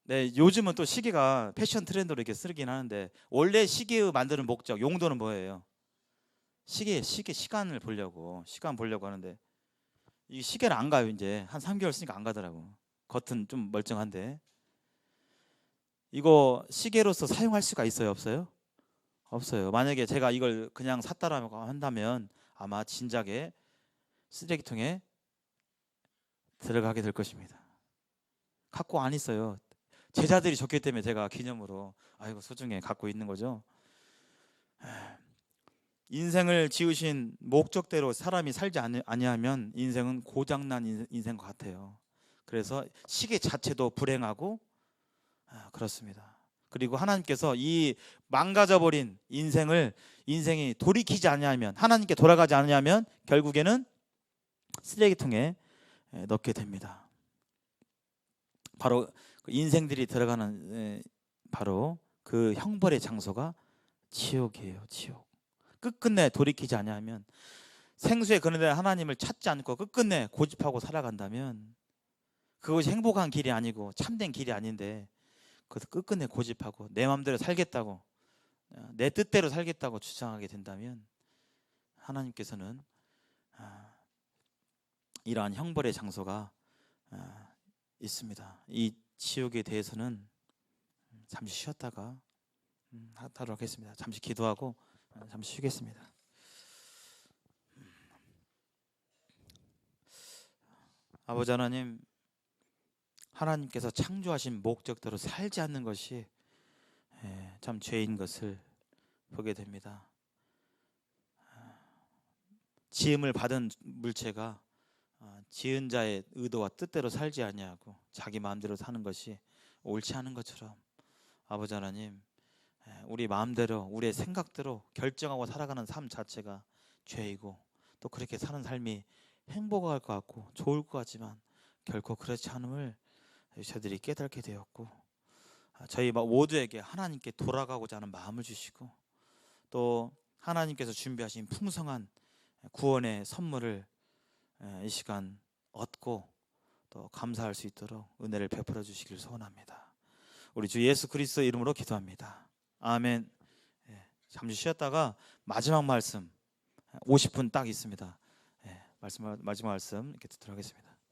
요즘은 또 시계가 패션 트렌드로 이렇게 쓰긴 하는데 원래 시계 만드는 목적, 용도는 뭐예요? 시간을 보려고 하는데 이 시계를 안 가요. 이제 한 3개월 쓰니까 안 가더라고. 겉은 좀 멀쩡한데 이거 시계로서 사용할 수가 있어요, 없어요? 없어요. 만약에 제가 이걸 그냥 샀다라고 한다면 아마 진작에 쓰레기통에 들어가게 될 것입니다. 갖고 안 있어요. 제자들이 줬기 때문에 제가 기념으로 아이고 소중해 갖고 있는 거죠. 인생을 지으신 목적대로 사람이 살지 아니하면 인생은 고장난 인생과 같아요. 그래서 시계 자체도 불행하고 그렇습니다. 그리고 하나님께서 이 망가져버린 인생이 돌이키지 않으면 하나님께 돌아가지 않으면 결국에는 쓰레기통에 넣게 됩니다. 바로 인생들이 들어가는 바로 그 형벌의 장소가 지옥이에요. 지옥. 끝끝내 돌이키지 않으면 생수에 그런데 하나님을 찾지 않고 끝끝내 고집하고 살아간다면 그것이 행복한 길이 아니고 참된 길이 아닌데 그것을 끝끝내 고집하고 내 마음대로 살겠다고 내 뜻대로 살겠다고 주장하게 된다면 하나님께서는 이러한 형벌의 장소가 있습니다. 이 지옥에 대해서는 잠시 쉬었다가 하도록 하겠습니다. 잠시 기도하고 잠시 쉬겠습니다. 아버지 하나님, 하나님께서 창조하신 목적대로 살지 않는 것이 참 죄인 것을 보게 됩니다. 지음을 받은 물체가 지은 자의 의도와 뜻대로 살지 아니하고 자기 마음대로 사는 것이 옳지 않은 것처럼 아버지 하나님, 우리 마음대로 우리의 생각대로 결정하고 살아가는 삶 자체가 죄이고 또 그렇게 사는 삶이 행복할 것 같고 좋을 것 같지만 결코 그렇지 않음을 저희들이 깨닫게 되었고 저희 모두에게 하나님께 돌아가고자 하는 마음을 주시고 또 하나님께서 준비하신 풍성한 구원의 선물을 이 시간 얻고 또 감사할 수 있도록 은혜를 베풀어 주시길 소원합니다. 우리 주 예수 그리스도 이름으로 기도합니다. 아멘. 잠시 쉬었다가 마지막 말씀 50분 딱 있습니다. 마지막 말씀 이렇게 듣도록 하겠습니다.